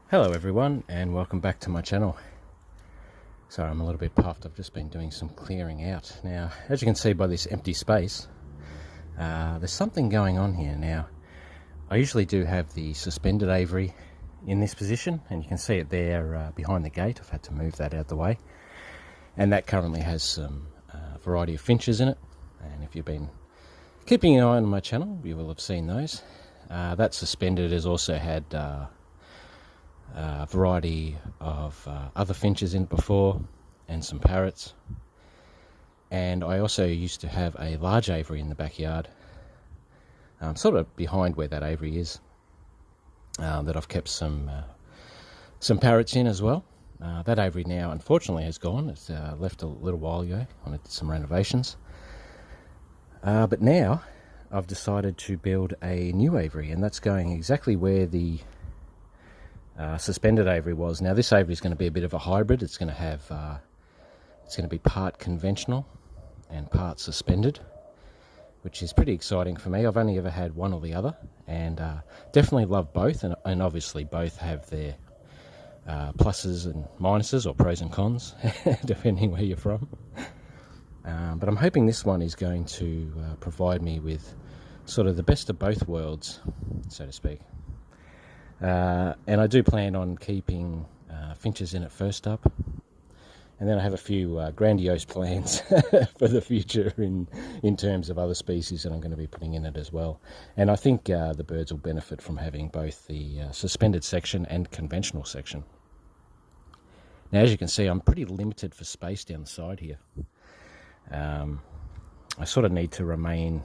Hello everyone, and welcome back to my channel. Sorry, I'm a little bit puffed. I've just been doing some clearing out. Now, as you can see by this empty space, there's something going on here. Now, I usually do have the suspended aviary in this position, and you can see it there behind the gate. I've had to move that out of the way. And that currently has some variety of finches in it. And if you've been keeping an eye on my channel, you will have seen those. That suspended has also had a variety of other finches in it before, and some parrots. And I also used to have a large aviary in the backyard, sort of behind where that aviary is, that I've kept some parrots in as well. That aviary now unfortunately has gone. It's left a little while ago when I did some renovations. But now I've decided to build a new aviary, and that's going exactly where the suspended aviary was. Now this aviary is going to be a bit of a hybrid. It's going to have it's going to be part conventional and part suspended, which is pretty exciting for me. I've only ever had one or the other, and definitely love both, and obviously both have their pluses and minuses, or pros and cons, depending where you're from. But I'm hoping this one is going to provide me with sort of the best of both worlds, so to speak. And I do plan on keeping finches in it first up, and then I have a few grandiose plans for the future in terms of other species that I'm going to be putting in it as well. And I think the birds will benefit from having both the suspended section and conventional section. Now, as you can see, I'm pretty limited for space down the side here. I sort of need to remain...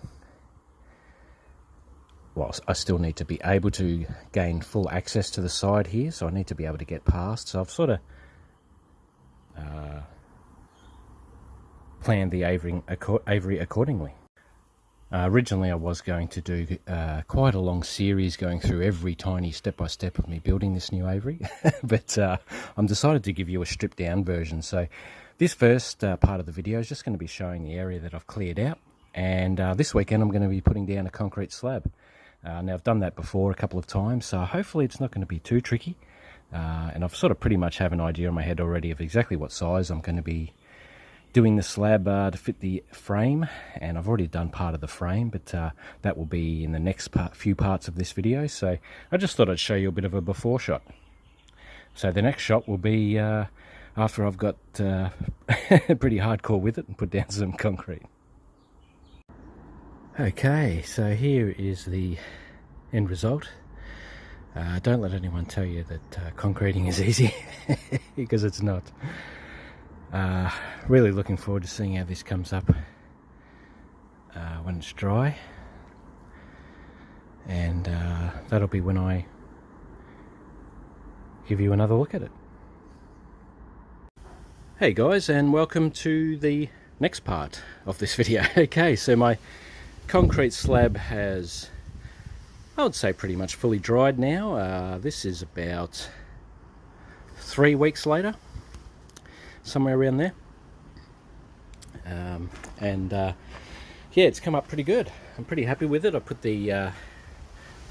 Well, I still need to be able to gain full access to the side here, so I need to be able to get past. So I've sort of planned the aviary accordingly. Originally I was going to do quite a long series going through every tiny step-by-step of me building this new aviary, but I'm decided to give you a stripped down version. So this first part of the video is just going to be showing the area that I've cleared out, and this weekend I'm going to be putting down a concrete slab. Now I've done that before a couple of times, so hopefully it's not going to be too tricky, and I've sort of pretty much have an idea in my head already of exactly what size I'm going to be doing the slab to fit the frame, and I've already done part of the frame, but that will be in the next few parts of this video. So I just thought I'd show you a bit of a before shot. So the next shot will be after I've got pretty hardcore with it and put down some concrete. Okay, so here is the end result. Don't let anyone tell you that concreting is easy, because it's not. Really looking forward to seeing how this comes up when it's dry, and that'll be when I give you another look at it. Hey guys, and welcome to the next part of this video. Okay, so my concrete slab has, I would say, pretty much fully dried now. This is about 3 weeks later, somewhere around there. Yeah, it's come up pretty good. I'm pretty happy with it. I put the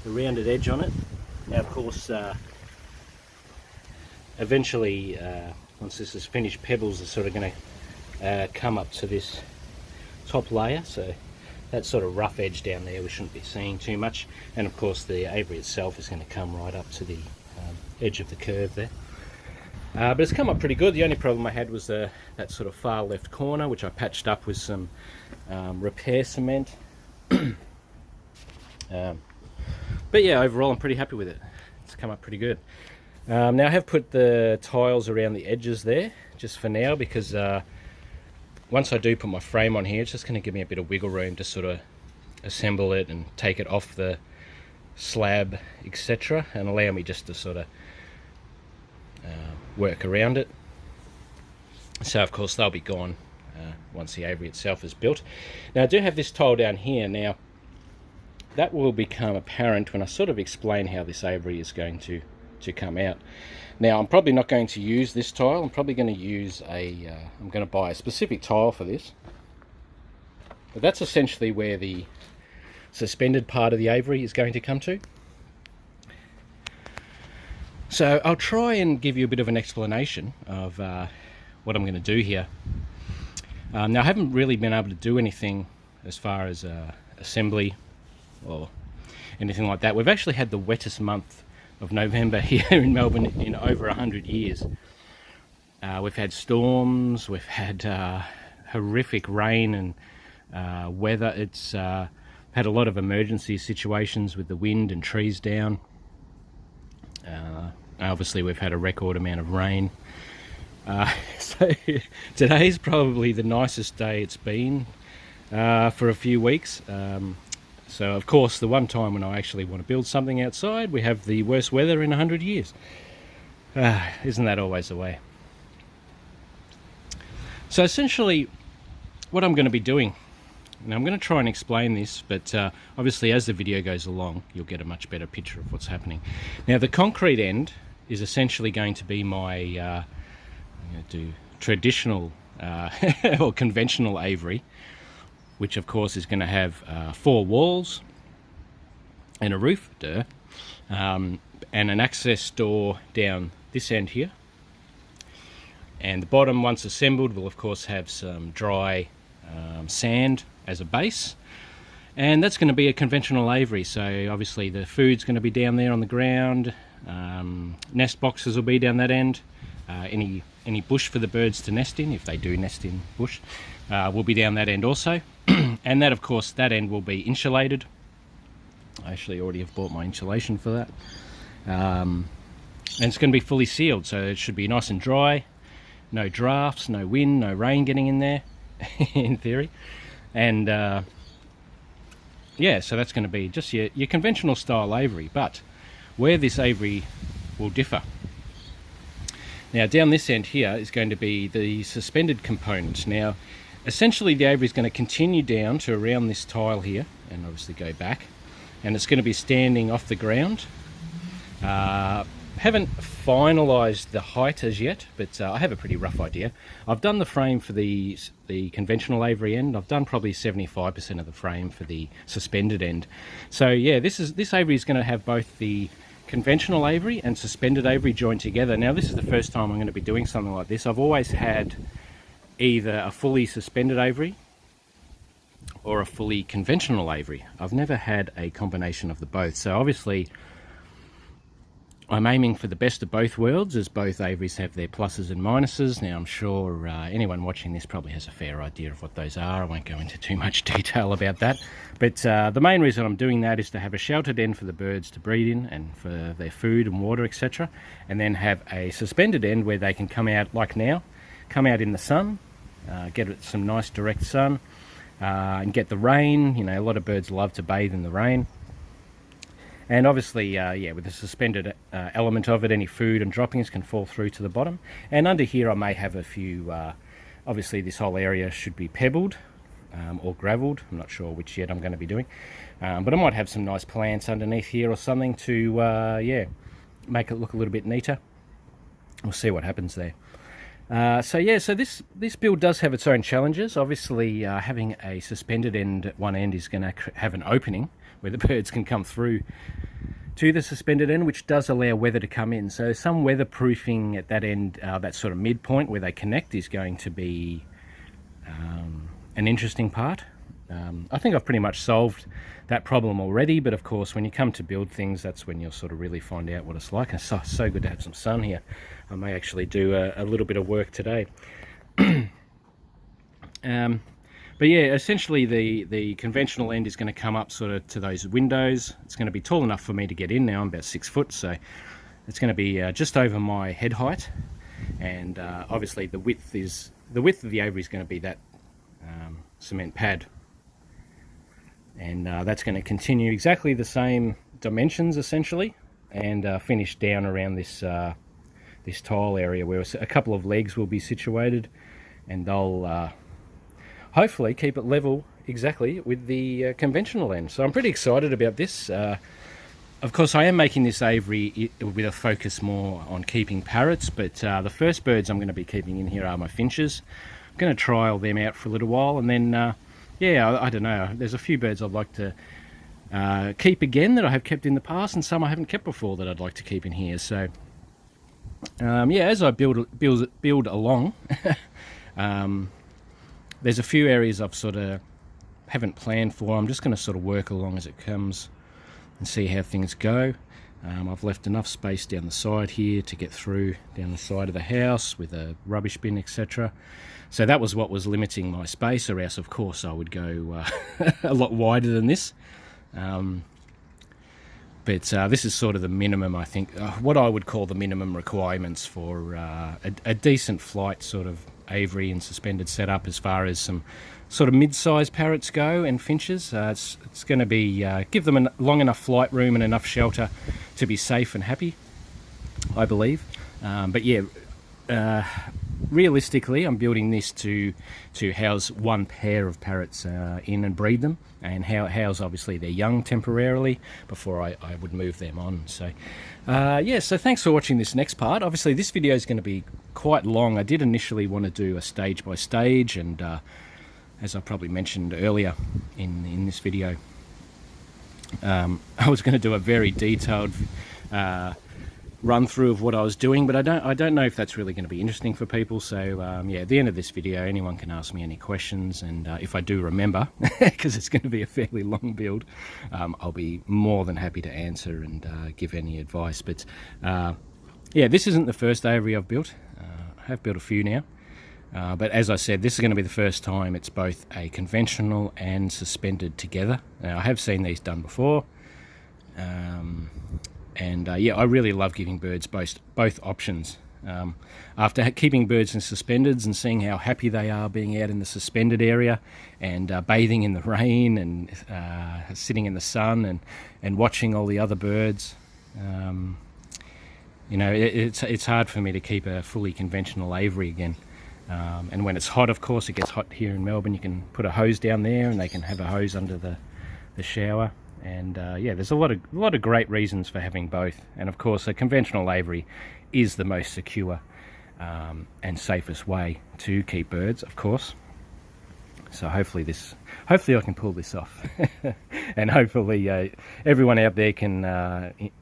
rounded edge on it. Now, of course, eventually, once this is finished, pebbles are sort of going to come up to this top layer. So that sort of rough edge down there we shouldn't be seeing too much, and of course the aviary itself is going to come right up to the edge of the curve there. But it's come up pretty good. The only problem I had was that sort of far left corner, which I patched up with some repair cement. But yeah, overall I'm pretty happy with it. It's come up pretty good. Now I have put the tiles around the edges there just for now, because once I do put my frame on here, it's just going to give me a bit of wiggle room to sort of assemble it and take it off the slab, etc., and allow me just to sort of work around it. So of course they'll be gone once the aviary itself is built. Now I do have this tile down here. Now that will become apparent when I sort of explain how this aviary is going to come out. Now I'm probably not going to use this tile. I'm probably going to use I'm going to buy a specific tile for this. But that's essentially where the suspended part of the aviary is going to come to. So I'll try and give you a bit of an explanation of what I'm going to do here. Now I haven't really been able to do anything as far as assembly or anything like that. We've actually had the wettest month of November here in Melbourne in over 100 years. We've had storms, we've had horrific rain and weather. It's had a lot of emergency situations with the wind and trees down. Obviously we've had a record amount of rain. So today's probably the nicest day it's been for a few weeks. So of course the one time when I actually want to build something outside, we have the worst weather in 100 years. Isn't that always the way? So essentially what I'm going to be doing, and I'm going to try and explain this, but obviously as the video goes along you'll get a much better picture of what's happening. Now the concrete end is essentially going to be my I'm going to do traditional or conventional aviary, which of course is going to have 4 walls and a roof, and an access door down this end here. And the bottom, once assembled, will of course have some dry sand as a base, and that's going to be a conventional aviary. So obviously the food's going to be down there on the ground, nest boxes will be down that end, any bush for the birds to nest in, if they do nest in bush, will be down that end also. And that, of course, that end will be insulated. I actually already have bought my insulation for that. And it's going to be fully sealed, so it should be nice and dry. No drafts, no wind, no rain getting in there, in theory. And yeah, so that's going to be just your conventional style aviary. But where this aviary will differ, now down this end here is going to be the suspended components. Now essentially the aviary is going to continue down to around this tile here and obviously go back, and it's going to be standing off the ground. Haven't finalised the height as yet, but I have a pretty rough idea. I've done the frame for the conventional aviary end. I've done probably 75% of the frame for the suspended end. So yeah, this aviary is going to have both the conventional aviary and suspended aviary joined together. Now this is the first time I'm going to be doing something like this. I've always had either a fully suspended aviary or a fully conventional aviary. I've never had a combination of the both. So obviously I'm aiming for the best of both worlds, as both aviaries have their pluses and minuses. Now I'm sure anyone watching this probably has a fair idea of what those are. I won't go into too much detail about that, but the main reason I'm doing that is to have a sheltered end for the birds to breed in and for their food and water, etc., and then have a suspended end where they can come out, like now, come out in the sun, get some nice direct sun, and get the rain. You know, a lot of birds love to bathe in the rain. And obviously, yeah, with the suspended element of it, any food and droppings can fall through to the bottom. And under here I may have a few, obviously this whole area should be pebbled or gravelled. I'm not sure which yet I'm going to be doing. But I might have some nice plants underneath here or something to, yeah, make it look a little bit neater. We'll see what happens there. So yeah, so this build does have its own challenges. Obviously, having a suspended end at one end is going to have an opening where the birds can come through to the suspended end, which does allow weather to come in. So some weatherproofing at that end, that sort of midpoint where they connect, is going to be an interesting part. I think I've pretty much solved that problem already, but of course when you come to build things, that's when you'll sort of really find out what it's like. And it's so good to have some sun here. I may actually do a little bit of work today. But yeah, essentially the conventional end is going to come up sort of to those windows. It's going to be tall enough for me to get in now. I'm about 6 foot, so it's going to be just over my head height. And obviously the width of the aviary is going to be that cement pad. And that's going to continue exactly the same dimensions essentially, and finish down around this this tile area where a couple of legs will be situated, and they'll hopefully keep it level exactly with the conventional end. So I'm pretty excited about this. Of course I am making this aviary with a focus more on keeping parrots, but the first birds I'm going to be keeping in here are my finches. I'm going to trial them out for a little while, and then yeah, I don't know, there's a few birds I'd like to keep again that I have kept in the past, and some I haven't kept before that I'd like to keep in here. So yeah, as I build along, there's a few areas I've sort of haven't planned for. I'm just going to sort of work along as it comes and see how things go. I've left enough space down the side here to get through down the side of the house with a rubbish bin, etc. So that was what was limiting my space, or else of course I would go a lot wider than this. But this is sort of the minimum, I think, what I would call the minimum requirements for a decent flight sort of aviary and suspended setup, as far as some sort of mid-sized parrots go and finches. It's going to be give them a long enough flight room and enough shelter to be safe and happy, I believe. But yeah, realistically, I'm building this to house one pair of parrots in and breed them, and house obviously their young temporarily before I would move them on. So yeah, so thanks for watching this next part. Obviously this video is going to be quite long. I did initially want to do a stage by stage, and as I probably mentioned earlier in this video, I was going to do a very detailed run through of what I was doing, but I don't know if that's really going to be interesting for people. So yeah, at the end of this video, anyone can ask me any questions, and if I do remember, because it's going to be a fairly long build, I'll be more than happy to answer and give any advice. But yeah, this isn't the first aviary I've built. I have built a few now, but as I said, this is going to be the first time it's both a conventional and suspended together. Now, I have seen these done before, and yeah, I really love giving birds both options. After keeping birds in suspendeds and seeing how happy they are being out in the suspended area and bathing in the rain and sitting in the sun and watching all the other birds, you know, it's hard for me to keep a fully conventional aviary again. And when it's hot, of course, it gets hot here in Melbourne, you can put a hose down there and they can have a hose under the shower. And yeah, there's a lot of great reasons for having both. And of course, a conventional aviary is the most secure and safest way to keep birds, of course. So hopefully I can pull this off, and hopefully everyone out there can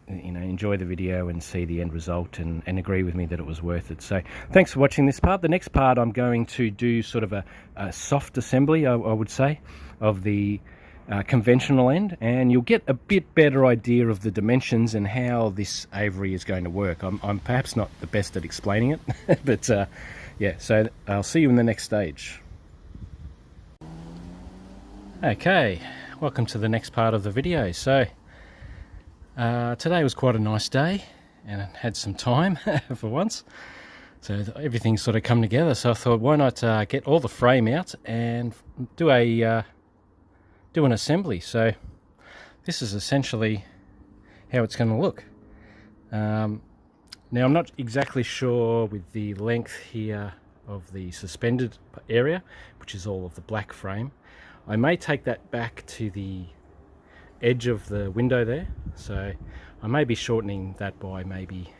you know, enjoy the video and see the end result and agree with me that it was worth it. So thanks for watching this part. The next part, I'm going to do sort of a soft assembly, I would say, of the conventional end, and you'll get a bit better idea of the dimensions and how this aviary is going to work. I'm perhaps not the best at explaining it, but yeah, so I'll see you in the next stage. Okay, welcome to the next part of the video. So today was quite a nice day and I had some time for once, so everything's sort of come together. So I thought, why not get all the frame out and do an assembly. So this is essentially how it's going to look. Now I'm not exactly sure with the length here of the suspended area, which is all of the black frame. I may take that back to the edge of the window there, so I may be shortening that by maybe,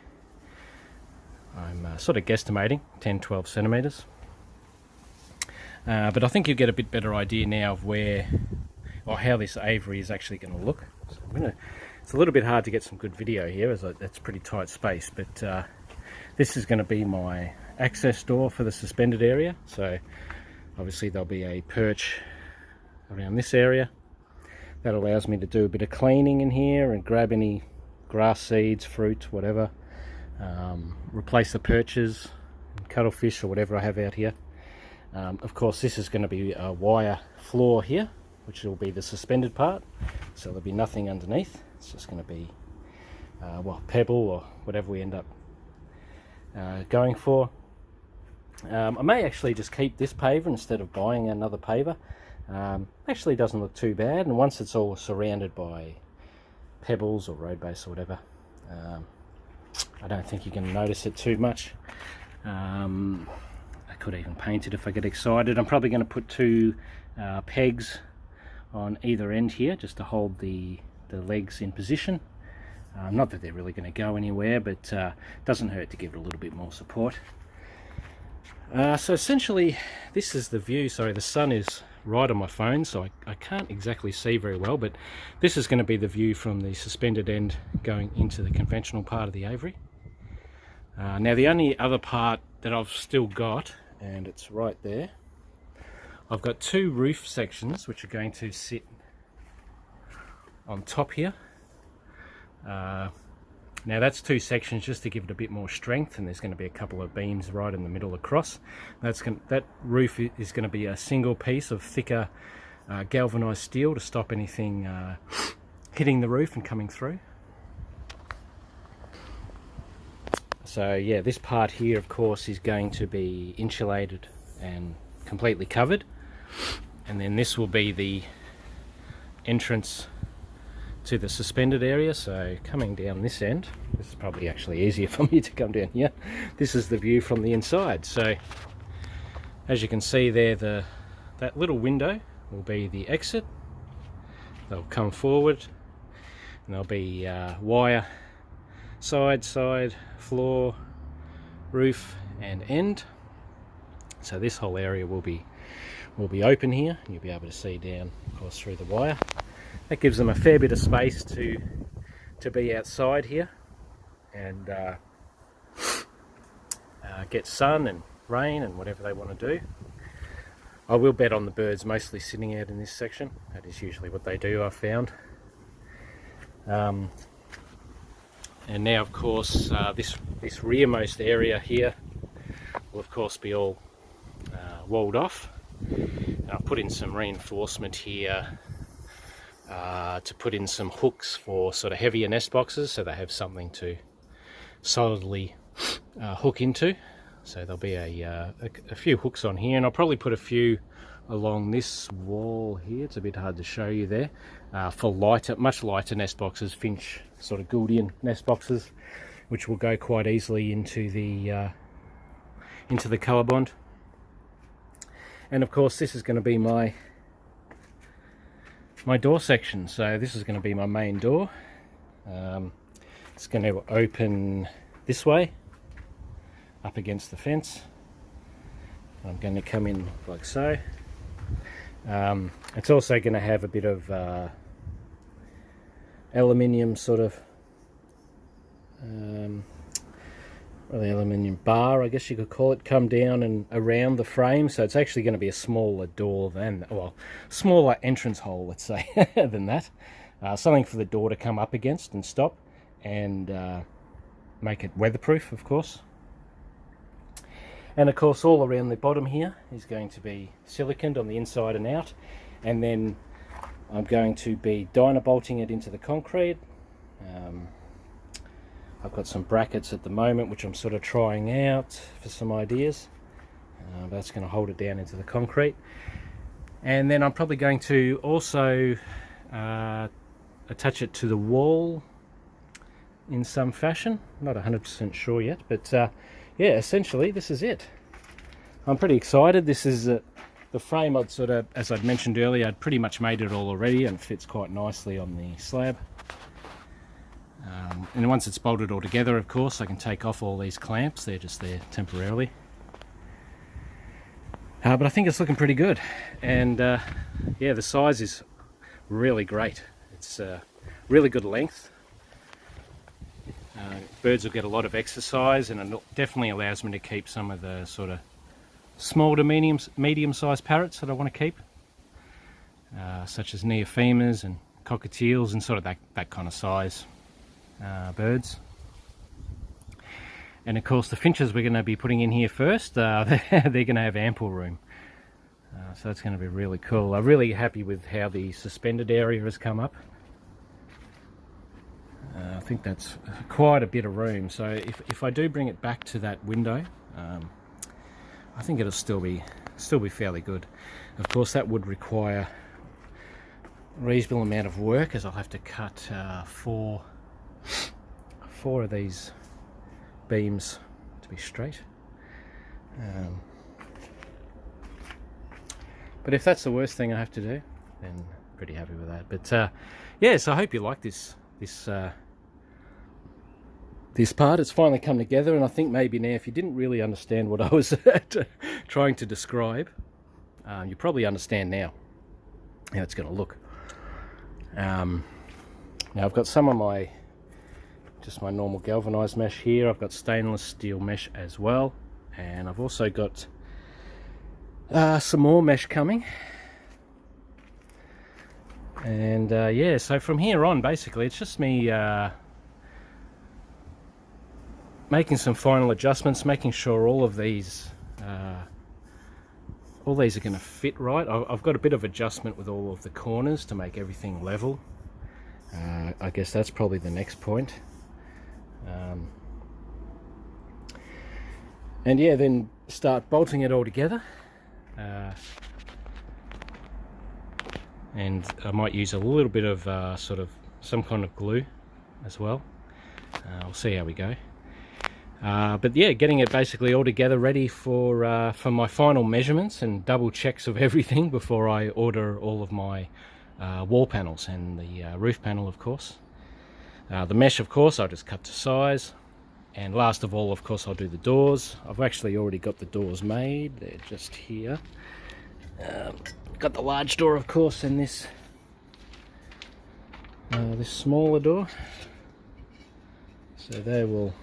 I'm sort of guesstimating 10-12 centimeters. But I think you'll get a bit better idea now of where or how this aviary is actually going to look. So it's a little bit hard to get some good video here, as that's pretty tight space, but this is going to be my access door for the suspended area. So obviously there'll be a perch around this area that allows me to do a bit of cleaning in here and grab any grass seeds, fruit, whatever, replace the perches, cuttlefish or whatever I have out here. Of course, this is going to be a wire floor here, which will be the suspended part, so there'll be nothing underneath. It's just going to be well, pebble or whatever we end up going for. I may actually just keep this paver instead of buying another paver. Actually doesn't look too bad, and once it's all surrounded by pebbles or road base or whatever, I don't think you can notice it too much. I could even paint it if I get excited. I'm probably going to put two pegs on either end here just to hold the legs in position. Not that they're really going to go anywhere, but doesn't hurt to give it a little bit more support. So essentially this is the view. Sorry, the sun is right on my phone, so I can't exactly see very well, but this is going to be the view from the suspended end going into the conventional part of the aviary. Now the only other part that I've still got, and it's right there, I've got two roof sections which are going to sit on top here. Now that's two sections just to give it a bit more strength, and there's going to be a couple of beams right in the middle across. That roof is going to be a single piece of thicker galvanized steel to stop anything hitting the roof and coming through. So yeah, this part here of course is going to be insulated and completely covered, and then this will be the entrance to the suspended area. So coming down this end, this is probably actually easier for me to come down here. This is the view from the inside. So as you can see there, that little window will be the exit. They'll come forward and there'll be wire side, floor, roof and end. So this whole area will be open here, and you'll be able to see down of course through the wire. That gives them a fair bit of space to be outside here and get sun and rain and whatever they want to do. I will bet on the birds mostly sitting out in this section. That is usually what they do, I've found. And now of course this rearmost area here will of course be all walled off. And I've put in some reinforcement here to put in some hooks for sort of heavier nest boxes, so they have something to solidly hook into. So there'll be a few hooks on here, and I'll probably put a few along this wall here. It's a bit hard to show you there, for much lighter nest boxes, finch sort of Gouldian nest boxes, which will go quite easily into the colour bond. And of course this is going to be my door section. So this is going to be my main door. It's going to open this way up against the fence. I'm going to come in like so. It's also going to have a bit of aluminium sort of aluminium bar, I guess you could call it, come down and around the frame. So it's actually going to be a smaller door than, well, smaller entrance hole, let's say, than that. Something for the door to come up against and stop, and make it weatherproof, of course. And of course all around the bottom here is going to be siliconed on the inside and out, and then I'm going to be dynabolting it into the concrete. I've got some brackets at the moment which I'm sort of trying out for some ideas. That's going to hold it down into the concrete. And then I'm probably going to also attach it to the wall in some fashion. Not 100% sure yet, but yeah, essentially this is it. I'm pretty excited. This is the frame. I'd sort of, as I'd mentioned earlier, I'd pretty much made it all already, and fits quite nicely on the slab. And once it's bolted all together, of course, I can take off all these clamps. They're just there temporarily. But I think it's looking pretty good. And yeah, the size is really great. It's really good length. Birds will get a lot of exercise, and it definitely allows me to keep some of the sort of small to medium-sized parrots that I want to keep, such as neophemas and cockatiels and sort of that kind of size birds. And of course the finches we're going to be putting in here first, they're going to have ample room, so that's going to be really cool. I'm really happy with how the suspended area has come up. I think that's quite a bit of room, so if I do bring it back to that window, I think it'll still be fairly good. Of course that would require a reasonable amount of work, as I'll have to cut four of these beams to be straight. But if that's the worst thing I have to do, then I'm pretty happy with that. But yeah, so I hope you like this part. It's finally come together, and I think maybe now, if you didn't really understand what I was trying to describe, you probably understand now how it's going to look. Now I've got some of my just my normal galvanized mesh here. I've got stainless steel mesh as well, and I've also got some more mesh coming. And yeah, so from here on, basically, it's just me making some final adjustments, making sure all these are going to fit right. I've got a bit of adjustment with all of the corners to make everything level. I guess that's probably the next point. And yeah, then start bolting it all together. And I might use a little bit of sort of some kind of glue as well. We'll see how we go. But yeah, getting it basically all together, ready for my final measurements and double checks of everything before I order all of my wall panels and the roof panel, of course. The mesh, of course, I'll just cut to size. And last of all, of course, I'll do the doors. I've actually already got the doors made. They're just here. Got the large door, of course, and this smaller door. So they will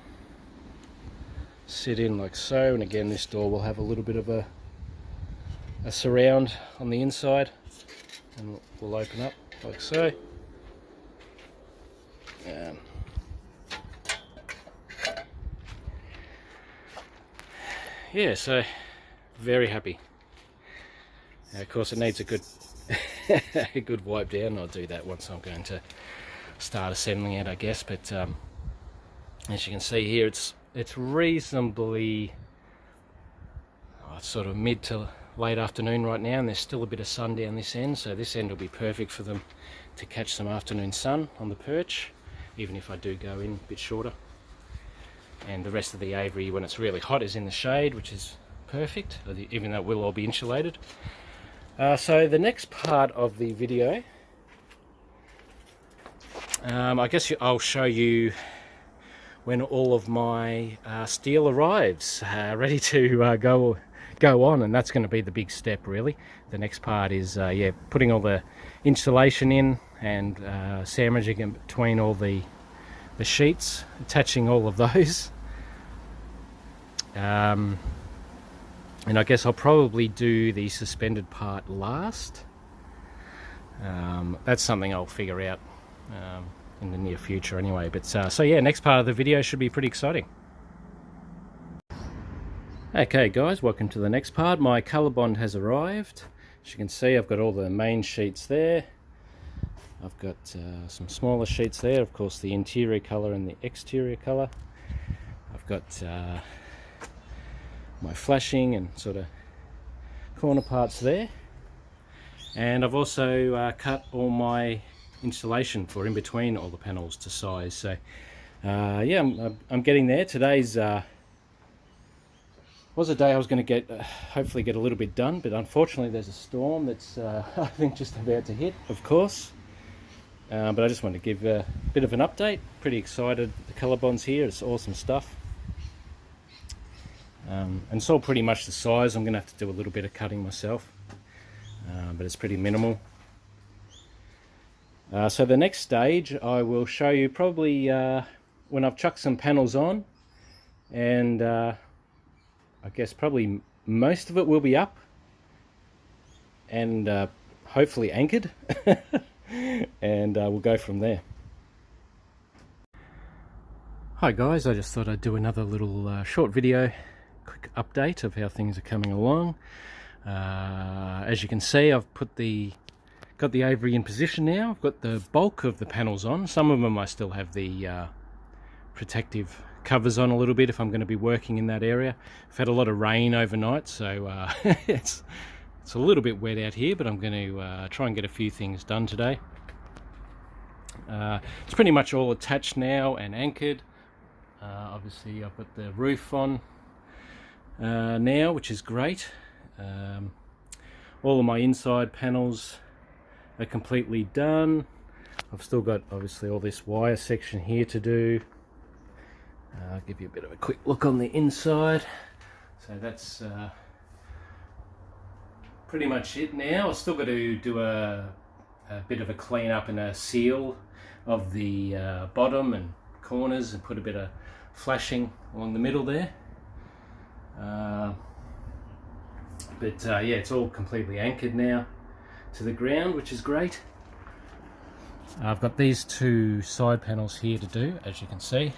sit in like so, and again this door will have a little bit of a surround on the inside, and we'll open up like so. Yeah, so very happy. Of course, it needs a good a good wipe down. I'll do that once I'm going to start assembling it, I guess. But as you can see here, it's reasonably sort of mid to late afternoon right now, and there's still a bit of sun down this end, so this end will be perfect for them to catch some afternoon sun on the perch, even if I do go in a bit shorter. And the rest of the aviary, when it's really hot, is in the shade, which is perfect, even though it will all be insulated. So the next part of the video, I guess I'll show you when all of my steel arrives, ready to go on, and that's going to be the big step, really. The next part is yeah, putting all the insulation in and sandwiching in between all the sheets, attaching all of those. And I guess I'll probably do the suspended part last. That's something I'll figure out in the near future anyway. But so yeah, next part of the video should be pretty exciting. Okay guys, welcome to the next part. My colour bond has arrived. As you can see, I've got all the main sheets there. I've got some smaller sheets there, of course the interior colour and the exterior colour. I've got my flashing and sort of corner parts there, and I've also cut all my insulation for in between all the panels to size. So yeah, I'm getting there. Today's was a day I was going to get hopefully get a little bit done, but unfortunately there's a storm that's I think just about to hit, of course. But I just wanted to give a bit of an update. Pretty excited. The colour bonds here, it's awesome stuff. And it's all pretty much the size. I'm going to have to do a little bit of cutting myself, but it's pretty minimal. So the next stage I will show you probably when I've chucked some panels on, and I guess probably most of it will be up and hopefully anchored. And we'll go from there. Hi guys, I just thought I'd do another little short video, quick update of how things are coming along. As you can see, I've got the aviary in position now. I've got the bulk of the panels on. Some of them I still have the protective covers on a little bit if I'm going to be working in that area. I've had a lot of rain overnight, so it's a little bit wet out here, but I'm going to try and get a few things done today. It's pretty much all attached now and anchored. Obviously I've got the roof on now, which is great. All of my inside panels are completely done. I've still got obviously all this wire section here to do. I'll give you a bit of a quick look on the inside. So that's pretty much it now. I've still got to do a bit of a clean up and a seal of the bottom and corners and put a bit of flashing along the middle there. Yeah, it's all completely anchored now to the ground, which is great. I've got these two side panels here to do, as you can see.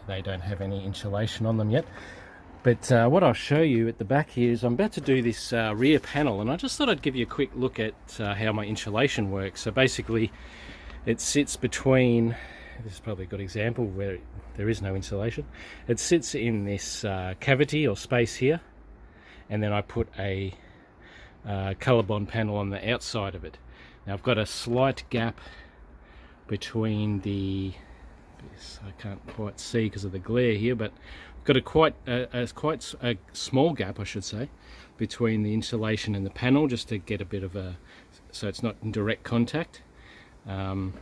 They don't have any insulation on them yet. But what I'll show you at the back here is I'm about to do this rear panel, and I just thought I'd give you a quick look at how my insulation works. So basically it sits between, this is probably a good example where there is no insulation. It sits in this cavity or space here, and then I put a ColourBond panel on the outside of it. Now I've got a slight gap between the, I can't quite see because of the glare here, but I've got quite a small gap, I should say, between the insulation and the panel, just to get a bit of a, so it's not in direct contact. And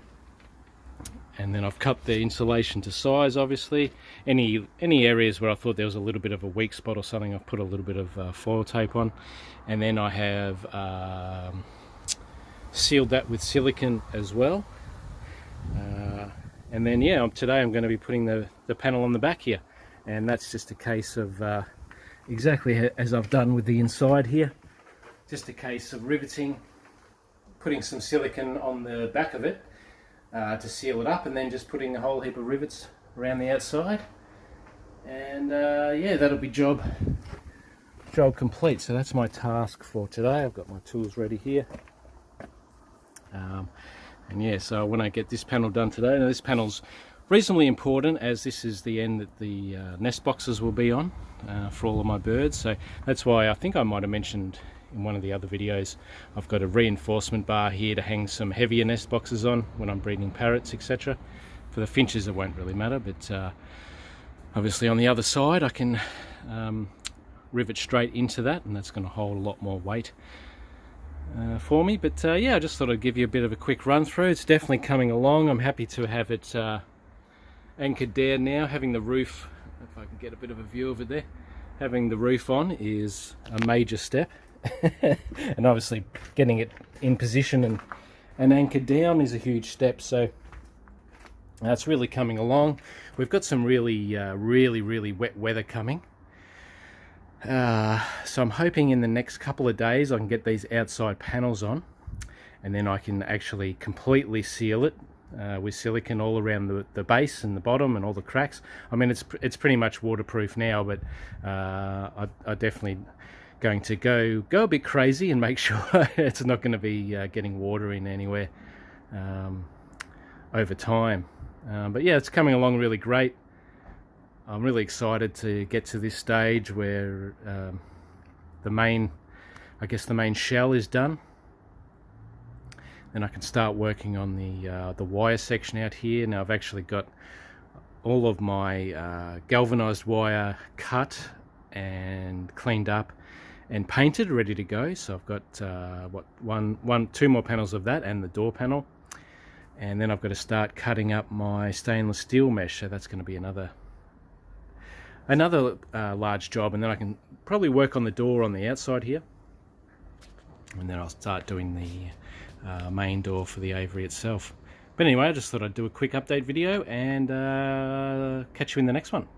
then I've cut the insulation to size, obviously. Any areas where I thought there was a little bit of a weak spot or something, I've put a little bit of foil tape on. And then I have sealed that with silicone as well. And then yeah, today I'm going to be putting the panel on the back here, and that's just a case of exactly as I've done with the inside here, just a case of riveting, putting some silicone on the back of it to seal it up, and then just putting a whole heap of rivets around the outside, and yeah, that'll be job complete. So that's my task for today. I've got my tools ready here. And yeah, so when I get this panel done today, now this panel's reasonably important, as this is the end that the nest boxes will be on for all of my birds. So that's why I think I might have mentioned in one of the other videos, I've got a reinforcement bar here to hang some heavier nest boxes on when I'm breeding parrots, etc. For the finches it won't really matter, but obviously on the other side I can rivet straight into that, and that's going to hold a lot more weight for me. But yeah, I just thought I'd give you a bit of a quick run through. It's definitely coming along. I'm happy to have it anchored down now. Having the roof, if I can get a bit of a view of it there, having the roof on is a major step. And obviously getting it in position and anchored down is a huge step. So it's really coming along. We've got some really wet weather coming. So I'm hoping in the next couple of days I can get these outside panels on, and then I can actually completely seal it with silicone all around the base and the bottom and all the cracks. I mean, it's pretty much waterproof now, but I definitely going to go a bit crazy and make sure it's not going to be getting water in anywhere over time. But yeah, it's coming along really great. I'm really excited to get to this stage where the main shell is done. Then I can start working on the wire section out here. Now I've actually got all of my galvanized wire cut and cleaned up and painted, ready to go. So I've got two more panels of that and the door panel, and then I've got to start cutting up my stainless steel mesh. So that's going to be another large job, and then I can probably work on the door on the outside here, and then I'll start doing the main door for the aviary itself. But anyway, I just thought I'd do a quick update video and catch you in the next one.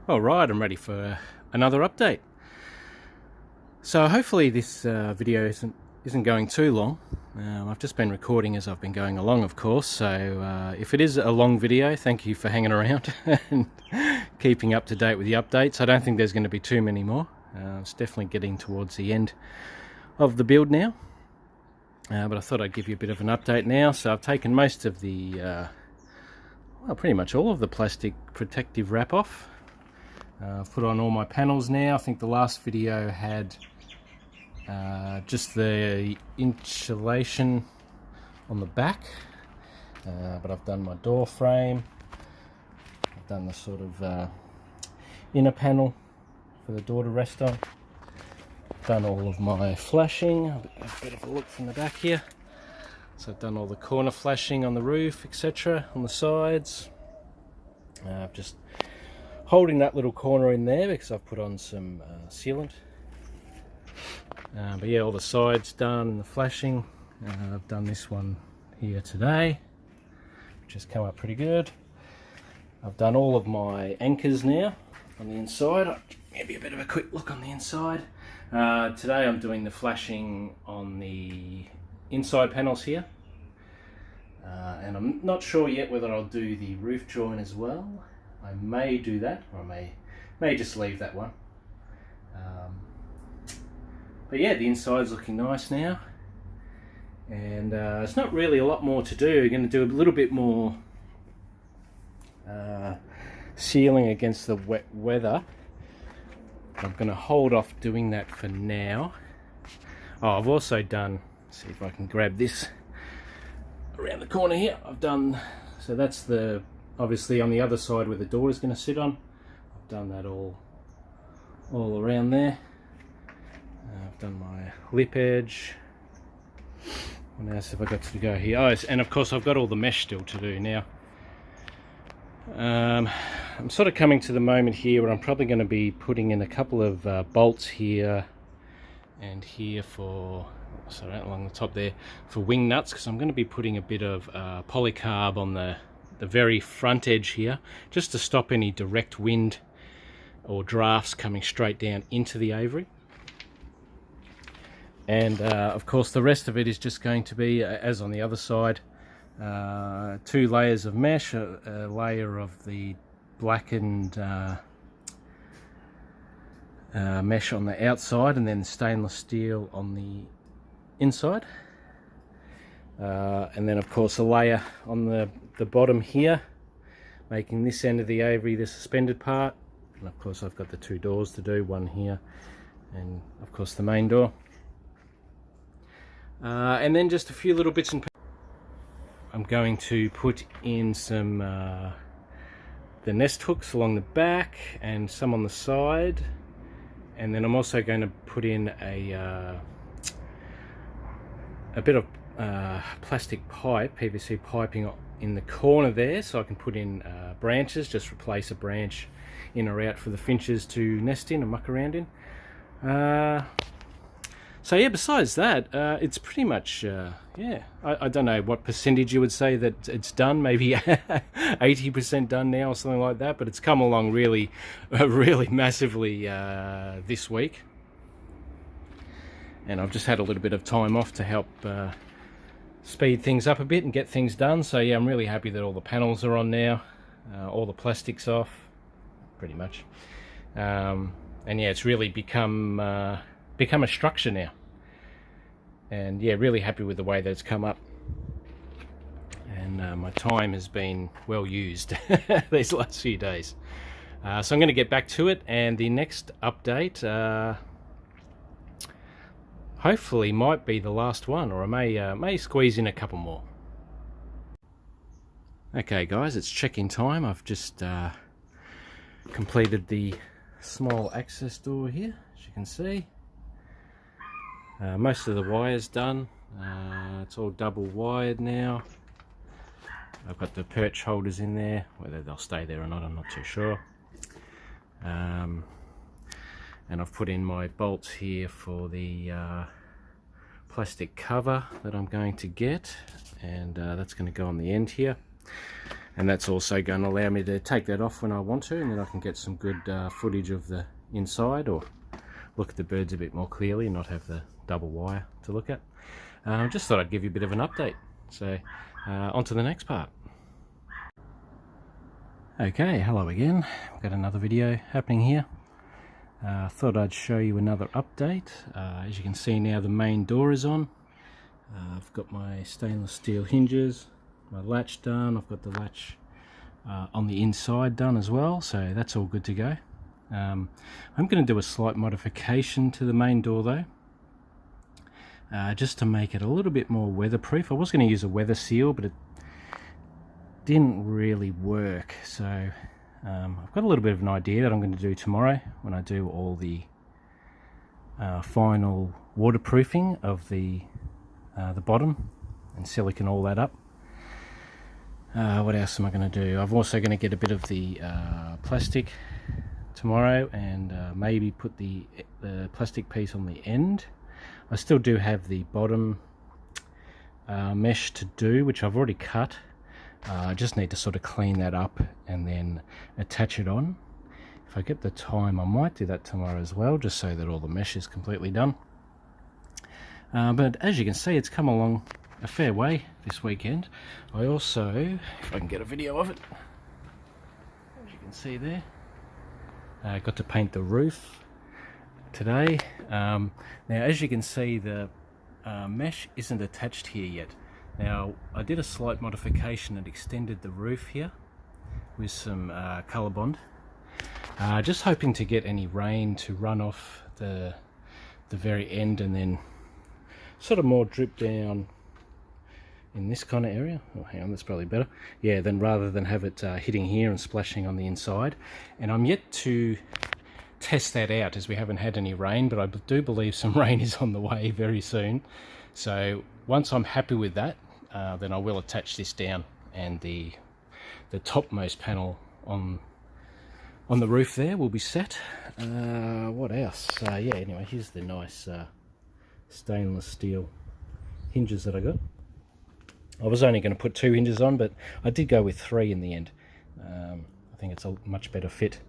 Alright, I'm ready for another update. So hopefully this video isn't going too long. I've just been recording as I've been going along, of course, so if it is a long video, thank you for hanging around and keeping up to date with the updates. I don't think there's going to be too many more. It's definitely getting towards the end of the build now, but I thought I'd give you a bit of an update now. So I've taken most of the, well, pretty much all of the plastic protective wrap off. I've put on all my panels now. I think the last video had just the insulation on the back, but I've done my door frame, I've done the sort of inner panel for the door to rest on, done all of my flashing. I'll have a bit of a look from the back here. So I've done all the corner flashing on the roof, etc., on the sides. I'm just holding that little corner in there because I've put on some sealant. But yeah, all the sides done and the flashing. I've done this one here today. which has come up pretty good. I've done all of my anchors now on the inside. Maybe a bit of a quick look on the inside. Today I'm doing the flashing on the inside panels here. And I'm not sure yet whether I'll do the roof join as well. I may do that, or I may just leave that one. But yeah, the inside's looking nice now. And it's not really a lot more to do. We're going to do a little bit more sealing against the wet weather. I'm going to hold off doing that for now. Oh, I've also done, see if I can grab this around the corner here. I've done, so that's the, obviously on the other side where the door is going to sit on. I've done that all around there. I've done my lip edge. What else have I got to go here? Oh, and of course I've got all the mesh still to do now. I'm sort of coming to the moment here where I'm probably going to be putting in a couple of bolts here and here for, so right along the top there, for wing nuts, because I'm going to be putting a bit of polycarb on the very front edge here, just to stop any direct wind or drafts coming straight down into the aviary. And of course the rest of it is just going to be, as on the other side, 2 layers of mesh, a layer of the blackened mesh on the outside, and then stainless steel on the inside. And then of course a layer on the bottom here, making this end of the aviary the suspended part. And of course I've got the 2 doors to do, one here and of course the main door. And then just a few little bits and pieces. I'm going to put in some the nest hooks along the back and some on the side, and then I'm also going to put in a bit of plastic pipe, PVC piping in the corner there, so I can put in branches, just replace a branch in or out for the finches to nest in and muck around in. So yeah, besides that, it's pretty much, yeah, I don't know what percentage you would say that it's done, maybe 80% done now or something like that, but it's come along really, really massively this week. And I've just had a little bit of time off to help speed things up a bit and get things done. So yeah, I'm really happy that all the panels are on now, all the plastic's off, pretty much. And yeah, it's really become a structure now, and yeah, really happy with the way that it's come up, and my time has been well used these last few days. So I'm going to get back to it, and the next update hopefully might be the last one, or I may squeeze in a couple more. Okay guys, it's check-in time. I've just completed the small access door here, as you can see. Most of the wire's done. It's all double wired now. I've got the perch holders in there. Whether they'll stay there or not, I'm not too sure. And I've put in my bolts here for the plastic cover that I'm going to get, and that's going to go on the end here. And that's also going to allow me to take that off when I want to, and then I can get some good footage of the inside, or look at the birds a bit more clearly and not have the double wire to look at. Just thought I'd give you a bit of an update. So on to the next part. Okay, hello again. We've got another video happening here. Thought I'd show you another update. As you can see now, the main door is on. I've got my stainless steel hinges, my latch done. I've got the latch on the inside done as well, so that's all good to go. I'm going to do a slight modification to the main door though, just to make it a little bit more weatherproof. I was going to use a weather seal, but it didn't really work, so I've got a little bit of an idea that I'm going to do tomorrow when I do all the final waterproofing of the bottom and silicone all that up. What else am I going to do? I'm also going to get a bit of the plastic tomorrow, and maybe put the plastic piece on the end. I still do have the bottom mesh to do, which I've already cut, I just need to sort of clean that up and then attach it on. If I get the time, I might do that tomorrow as well, just so that all the mesh is completely done. But as you can see, it's come along a fair way this weekend. I also, if I can get a video of it, as you can see there, got to paint the roof today. Now as you can see, the mesh isn't attached here yet. Now I did a slight modification and extended the roof here with some colour bond, just hoping to get any rain to run off the very end and then sort of more drip down in this kind of area. Oh, hang on, that's probably better. Yeah, then rather than have it hitting here and splashing on the inside. And I'm yet to test that out, as we haven't had any rain, but I do believe some rain is on the way very soon. So once I'm happy with that, then I will attach this down, and the topmost panel on the roof there will be set. What else? Yeah, anyway, here's the nice stainless steel hinges that I got. I was only going to put 2 hinges on, but I did go with 3 in the end. I think it's a much better fit.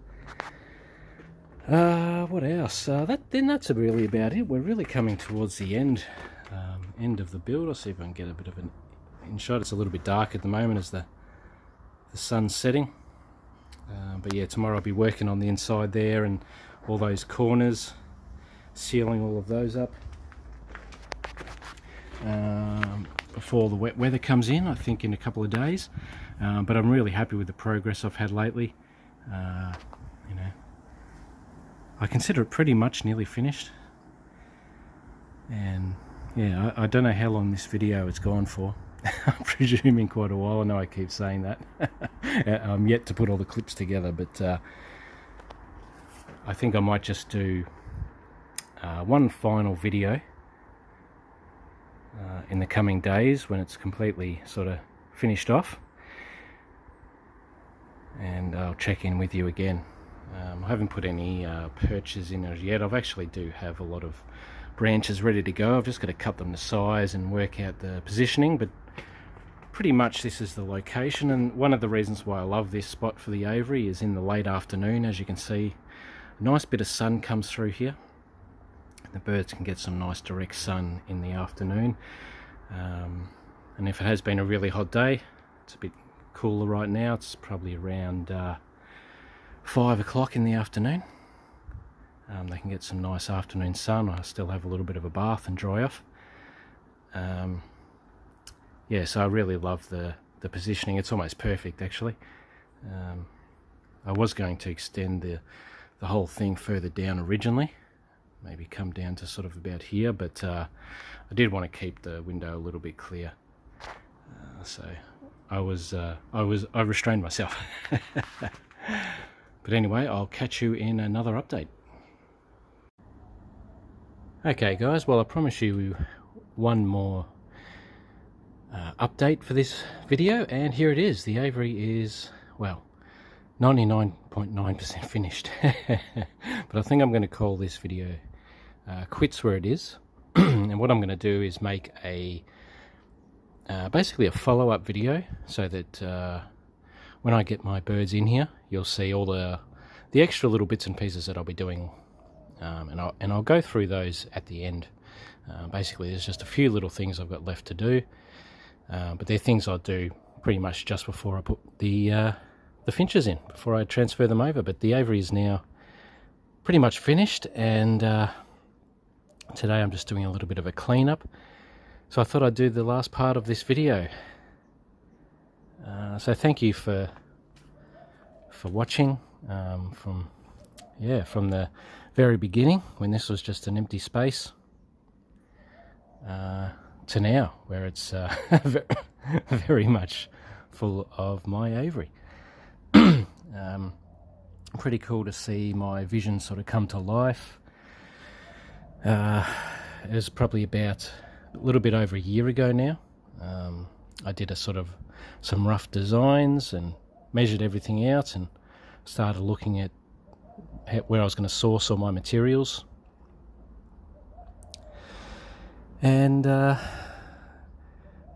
What else? That's really about it. We're really coming towards the end of the build. I'll see if I can get a bit of an in shot. It's a little bit dark at the moment as the sun's setting. But yeah, tomorrow I'll be working on the inside there and all those corners, sealing all of those up. Before the wet weather comes in, I think in a couple of days. But I'm really happy with the progress I've had lately. You know, I consider it pretty much nearly finished. And yeah, I don't know how long this video has gone for. I'm presuming quite a while. I know I keep saying that. I'm yet to put all the clips together, but I think I might just do one final video in the coming days when it's completely sort of finished off, and I'll check in with you again. I haven't put any perches in as yet. I've actually do have a lot of branches ready to go. I've just got to cut them to size and work out the positioning, but pretty much this is the location. And one of the reasons why I love this spot for the aviary is in the late afternoon. As you can see, a nice bit of sun comes through here. The birds can get some nice direct sun in the afternoon, and if it has been a really hot day, it's a bit cooler right now. It's probably around 5 o'clock in the afternoon. They can get some nice afternoon sun. I still have a little bit of a bath and dry off. Yeah, so I really love the positioning. It's almost perfect, actually. I was going to extend the whole thing further down originally, maybe come down to sort of about here, but I did want to keep the window a little bit clear. So I restrained myself. But anyway, I'll catch you in another update. Okay guys, well I promise you one more update for this video, and here it is. The aviary is, well, 99.9% finished. But I think I'm going to call this video quits where it is. And what I'm going to do is make a basically a follow-up video, so that when I get my birds in here, you'll see all the extra little bits and pieces that I'll be doing, and I'll go through those at the end. Basically, there's just a few little things I've got left to do, but they're things I'll do pretty much just before I put the finches in, before I transfer them over. But the aviary is now pretty much finished, and today I'm just doing a little bit of a cleanup. So I thought I'd do the last part of this video. So thank you for watching from the very beginning, when this was just an empty space, to now, where it's very much full of my aviary. Pretty cool to see my vision sort of come to life. It was probably about a little bit over a year ago now. I did some rough designs and measured everything out, and started looking at where I was going to source all my materials.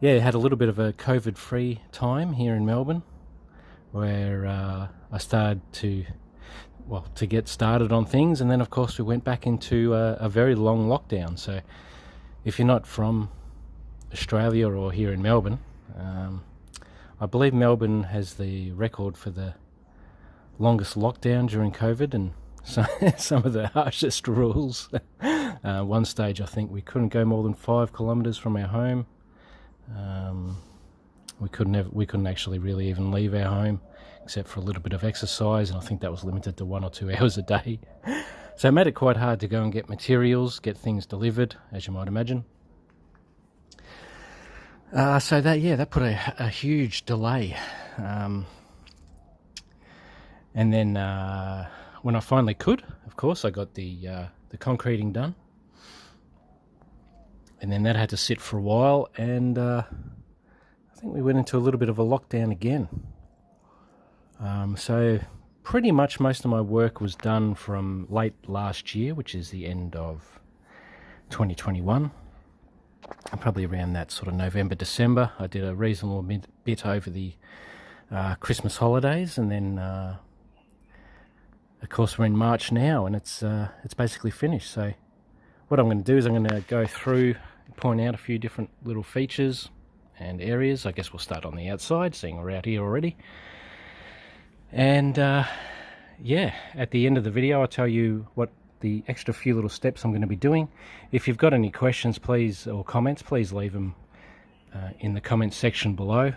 yeah, had a little bit of a COVID-free time here in Melbourne, where I started to get started on things, and then of course we went back into a very long lockdown. So if you're not from Australia or here in Melbourne, I believe Melbourne has the record for the longest lockdown during COVID, and some of the harshest rules. One stage I think we couldn't go more than 5 kilometres from our home. We couldn't actually really even leave our home except for a little bit of exercise, and I think that was limited to 1 or 2 hours a day. So it made it quite hard to go and get materials, get things delivered, as you might imagine. So that put a huge delay. And then when I finally could, of course, I got the concreting done. And then that had to sit for a while, and I think we went into a little bit of a lockdown again. So pretty much most of my work was done from late last year, which is the end of 2021. And probably around that sort of November, December. I did a reasonable bit over the Christmas holidays, and then of course we're in March now, and it's basically finished. So what I'm going to do is I'm going to go through, point out a few different little features and areas. I guess we'll start on the outside, seeing we're out here already. And yeah, at the end of the video I'll tell you what the extra few little steps I'm going to be doing. If you've got any questions, please, or comments, please leave them in the comments section below.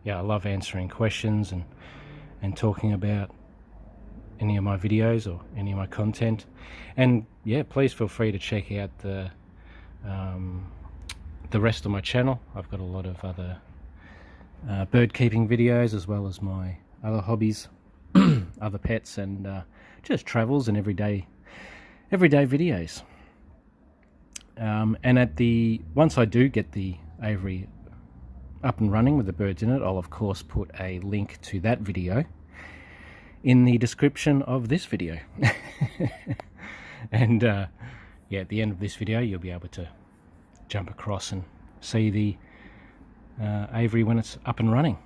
Yeah, I love answering questions and talking about any of my videos or any of my content. And yeah, please feel free to check out the rest of my channel. I've got a lot of other bird keeping videos, as well as my other hobbies, other pets, and just travels and everyday videos. And once I do get the aviary up and running with the birds in it, I'll of course put a link to that video in the description of this video. And yeah, at the end of this video you'll be able to jump across and see the aviary when it's up and running.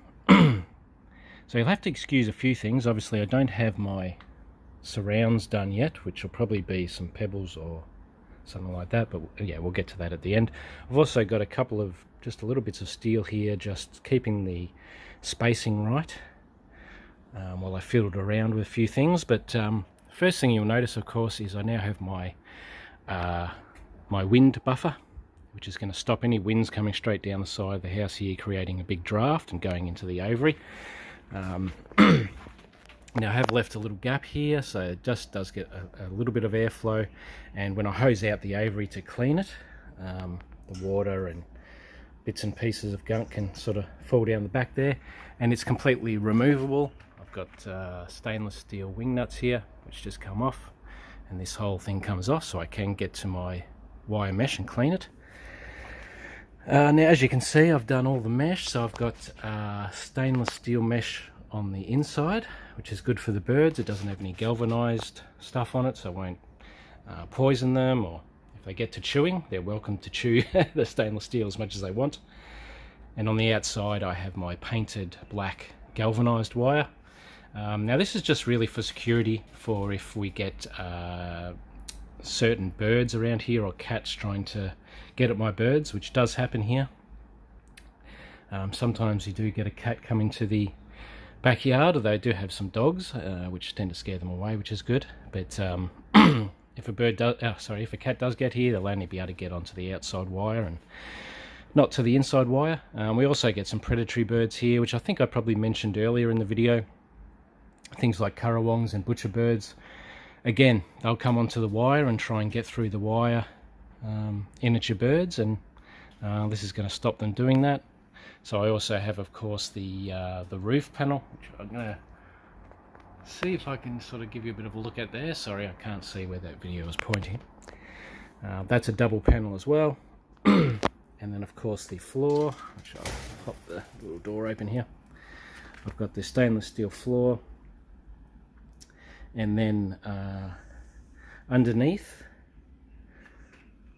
So you'll have to excuse a few things. Obviously I don't have my surrounds done yet, which will probably be some pebbles or something like that, but yeah, we'll get to that at the end. I've also got a couple of just a little bits of steel here, just keeping the spacing right while I fiddled around with a few things. But first thing you'll notice, of course, is I now have my my wind buffer, which is going to stop any winds coming straight down the side of the house here, creating a big draft and going into the aviary. Now I have left a little gap here, so it just does get a little bit of airflow, and when I hose out the aviary to clean it, the water and bits and pieces of gunk can sort of fall down the back there, and it's completely removable. I've got stainless steel wing nuts here which just come off, and this whole thing comes off, so I can get to my wire mesh and clean it. Now as you can see, I've done all the mesh, so I've got stainless steel mesh on the inside, which is good for the birds. It doesn't have any galvanized stuff on it, so it won't poison them, or if they get to chewing, they're welcome to chew the stainless steel as much as they want. And on the outside I have my painted black galvanized wire. Now this is just really for security, for if we get certain birds around here, or cats trying to get at my birds, which does happen here. Sometimes you do get a cat come into the backyard, or they do have some dogs, which tend to scare them away, which is good. But if a cat does get here, they'll only be able to get onto the outside wire and not to the inside wire. We also get some predatory birds here, which I think I probably mentioned earlier in the video. Things like currawongs and butcher birds. Again, they'll come onto the wire and try and get through the wire in at your birds, and this is going to stop them doing that. So I also have, of course, the roof panel, which I'm going to see if I can sort of give you a bit of a look at there. Sorry, I can't see where that video is pointing. That's a double panel as well. And then, of course, the floor, which I'll pop the little door open here. I've got this stainless steel floor. And then underneath,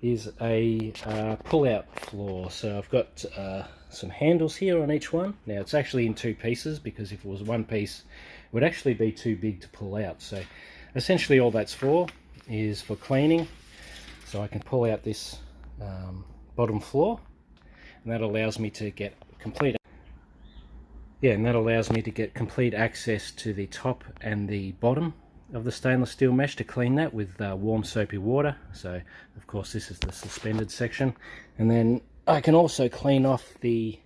is a pull-out floor. So I've got some handles here on each one. Now it's actually in two pieces, because if it was one piece it would actually be too big to pull out. So essentially all that's for is for cleaning. So I can pull out this bottom floor, and that allows me to get complete access to the top and the bottom of the stainless steel mesh to clean that with warm soapy water. So of course this is the suspended section, and then I can also clean off the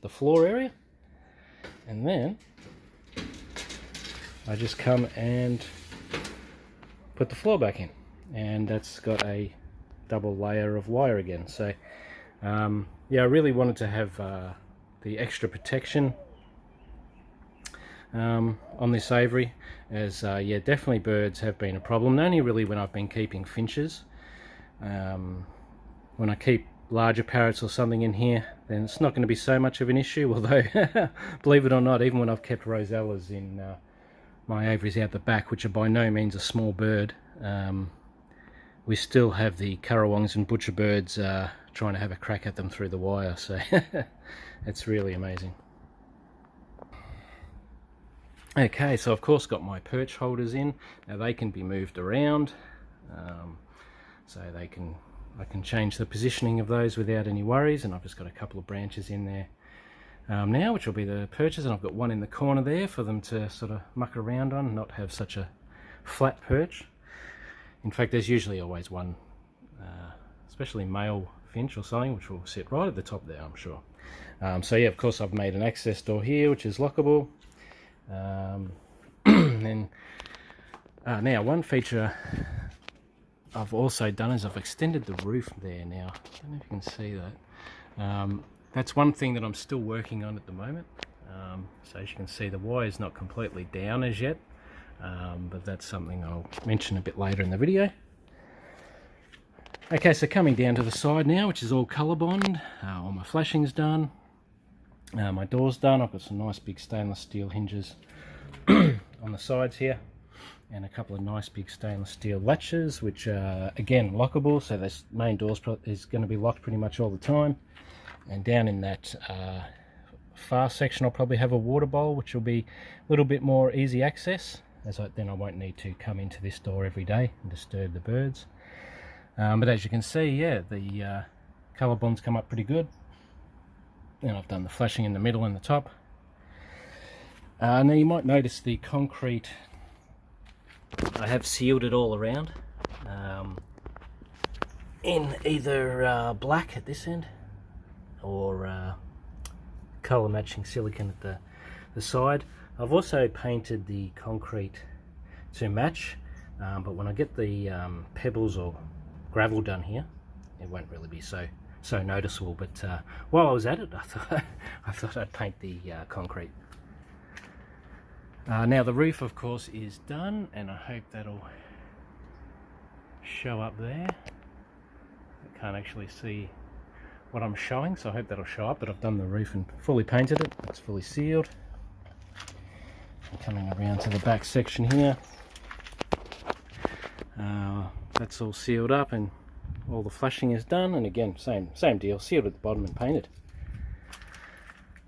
floor area, and then I just come and put the floor back in, and that's got a double layer of wire again. So yeah, I really wanted to have the extra protection on this aviary, as yeah, definitely birds have been a problem, only really when I've been keeping finches. When I keep larger parrots or something in here, then it's not going to be so much of an issue, although believe it or not, even when I've kept rosellas in my aviaries out the back, which are by no means a small bird, we still have the currawongs and butcher birds trying to have a crack at them through the wire. So it's really amazing. Okay, so of course got my perch holders in. Now they can be moved around, so I can change the positioning of those without any worries, and I've just got a couple of branches in there now, which will be the perches, and I've got one in the corner there for them to sort of muck around on, not have such a flat perch. In fact, there's usually always one, especially male finch or something, which will sit right at the top there, I'm sure. So yeah, of course I've made an access door here which is lockable. And now one feature I've also done is I've extended the roof there. Now I don't know if you can see that. That's one thing that I'm still working on at the moment. So as you can see, the wire is not completely down as yet, but that's something I'll mention a bit later in the video. Okay, so coming down to the side now, which is all colour bond. All my flashing's done. My door's done. I've got some nice big stainless steel hinges on the sides here, and a couple of nice big stainless steel latches, which are again lockable, so this main door is going to be locked pretty much all the time. And down in that far section I'll probably have a water bowl, which will be a little bit more easy access, as then I won't need to come into this door every day and disturb the birds. But as you can see, yeah, the colour bonds come up pretty good. And I've done the flashing in the middle and the top. Now you might notice the concrete, I have sealed it all around in either black at this end or colour matching silicone at the side. I've also painted the concrete to match, but when I get the pebbles or gravel done here, it won't really be so noticeable. But while I was at it, I thought I'd paint the concrete. Now the roof of course is done, and I hope that'll show up there. I can't actually see what I'm showing, so I hope that'll show up, but I've done the roof and fully painted it. It's fully sealed. I'm coming around to the back section here. That's all sealed up and all the flashing is done, and again same deal, sealed at the bottom and painted.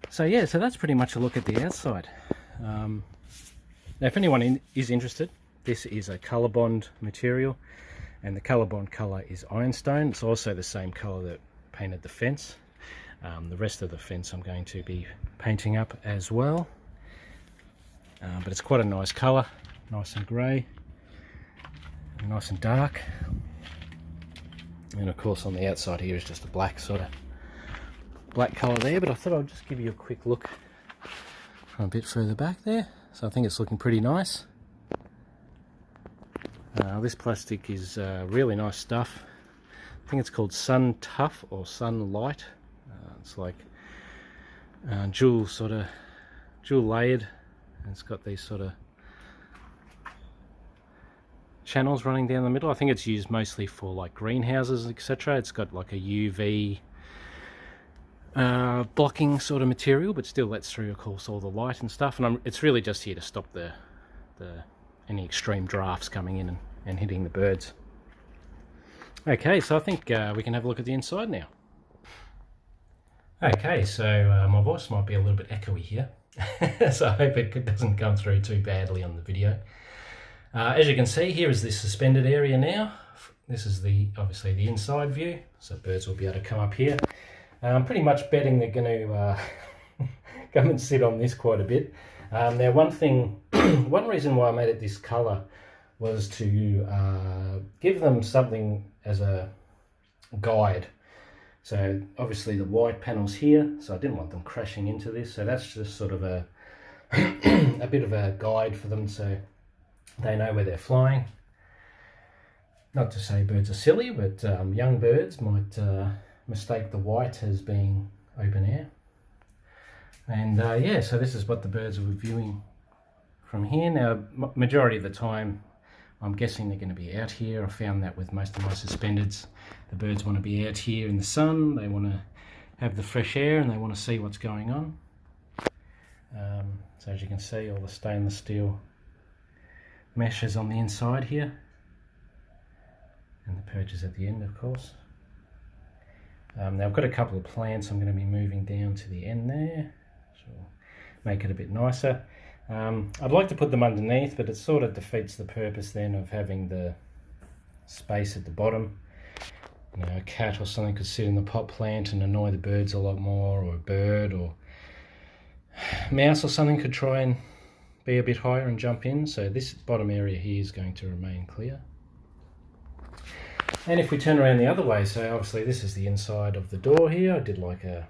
So yeah, so that's pretty much a look at the outside. Now if anyone is interested, this is a colour bond material, and the colour bond colour is ironstone. It's also the same colour that painted the fence. The rest of the fence I'm going to be painting up as well, but it's quite a nice colour, nice and grey, nice and dark. And of course on the outside here is just a black sort of black colour there, but I thought I'd just give you a quick look from a bit further back there. So I think it's looking pretty nice. This plastic is really nice stuff. I think it's called Sun Tough or Sun Light. It's like dual layered, and it's got these sort of channels running down the middle. I think it's used mostly for like greenhouses, etc. It's got like a UV blocking sort of material, but still lets through of course all the light and stuff, and it's really just here to stop any extreme drafts coming in and hitting the birds. Okay, so I think we can have a look at the inside now. Okay, so my voice might be a little bit echoey here, so I hope it doesn't come through too badly on the video. As you can see, here is the suspended area now. This is obviously the inside view, so birds will be able to come up here. I'm pretty much betting they're going to come and sit on this quite a bit. Now one reason why I made it this colour was to give them something as a guide. So obviously the white panel's here, so I didn't want them crashing into this, so that's just sort of a a bit of a guide for them so they know where they're flying. Not to say birds are silly, but young birds might mistake the white as being open air. And yeah, so this is what the birds will be viewing from here. Now, majority of the time, I'm guessing they're going to be out here. I found that with most of my suspendeds. The birds want to be out here in the sun. They want to have the fresh air and they want to see what's going on. So as you can see, all the stainless steel mesh is on the inside here. And the perch is at the end, of course. Now I've got a couple of plants I'm going to be moving down to the end there, which will make it a bit nicer. I'd like to put them underneath, but it sort of defeats the purpose then of having the space at the bottom. You know, a cat or something could sit in the pot plant and annoy the birds a lot more, or a bird or mouse or something could try and be a bit higher and jump in. So this bottom area here is going to remain clear. And if we turn around the other way, so obviously this is the inside of the door here. I did like a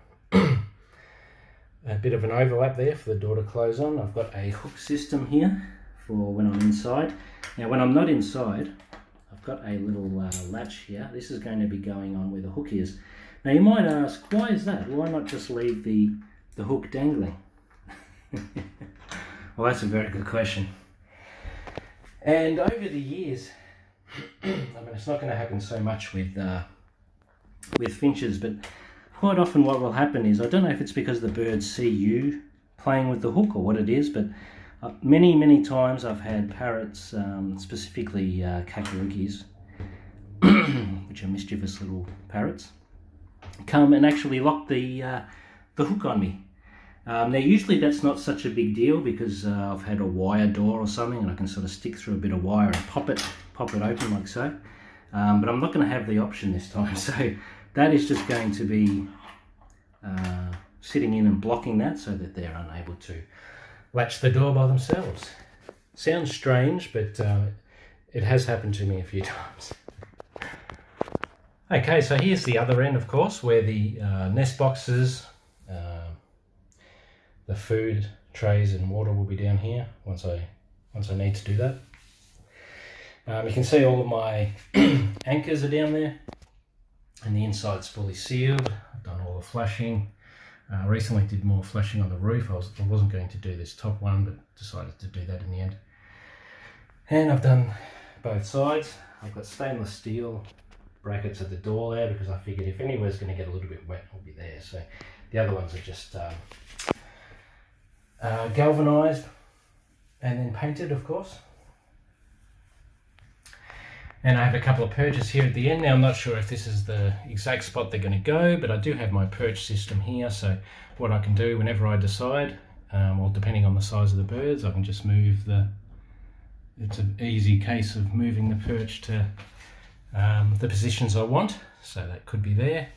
bit of an overlap there for the door to close on. I've got a hook system here for when I'm inside. Now when I'm not inside, I've got a little latch here. This is going to be going on where the hook is. Now you might ask, why is that? Why not just leave the hook dangling? Well, that's a very good question. And over the years, I mean, it's not going to happen so much with finches, but quite often what will happen is, I don't know if it's because the birds see you playing with the hook or what it is, but many times I've had parrots, specifically kakarikis, which are mischievous little parrots, come and actually lock the hook on me. Now usually that's not such a big deal because I've had a wire door or something and I can sort of stick through a bit of wire and pop it open like so. But I'm not going to have the option this time, so that is just going to be sitting in and blocking that so that they're unable to latch the door by themselves. Sounds strange, but it has happened to me a few times. Okay, so here's the other end, of course, where the nest boxes, the food trays and water will be down here once I need to do that. You can see all of my anchors are down there and the inside's fully sealed. I've done all the flashing. Recently did more flashing on the roof. I wasn't going to do this top one, but decided to do that in the end. And I've done both sides. I've got stainless steel brackets at the door there because I figured if anywhere's going to get a little bit wet, it'll be there. So the other ones are just galvanized and then painted, of course. And I have a couple of perches here at the end. Now I'm not sure if this is the exact spot they're going to go, but I do have my perch system here. So what I can do whenever I decide, well, depending on the size of the birds, I can just move it's an easy case of moving the perch to the positions I want. So that could be there.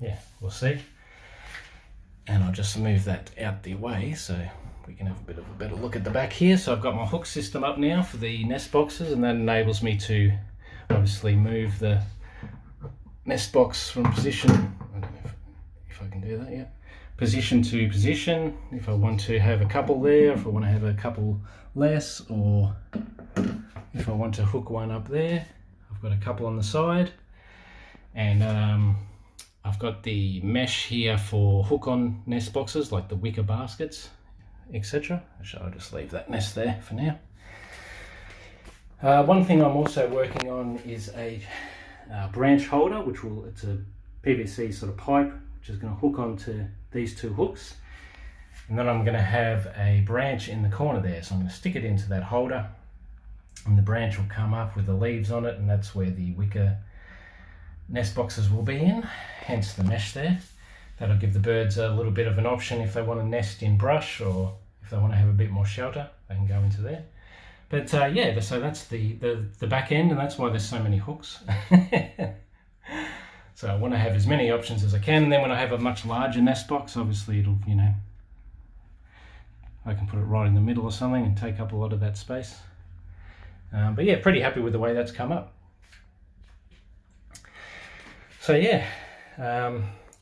Yeah, we'll see. And I'll just move that out the way so we can have a bit of a better look at the back here. So I've got my hook system up now for the nest boxes, and that enables me to obviously move the nest box from position, I don't know if I can do that yet, position to position, if I want to have a couple there, if I want to have a couple less, or if I want to hook one up there. I've got a couple on the side, and I've got the mesh here for hook-on nest boxes, like the wicker baskets, etc. I'll just leave that nest there for now. One thing I'm also working on is a branch holder, it's a PVC sort of pipe, which is going to hook onto these two hooks. And then I'm going to have a branch in the corner there, so I'm going to stick it into that holder. and the branch will come up with the leaves on it, and that's where the wicker nest boxes will be in, hence the mesh there. That'll give the birds a little bit of an option if they want to nest in brush, or if they want to have a bit more shelter, they can go into there. But yeah, so that's the back end, and that's why there's so many hooks. So I want to have as many options as I can, and then when I have a much larger nest box, obviously it'll, you know, I can put it right in the middle or something and take up a lot of that space. But yeah, pretty happy with the way that's come up. So yeah,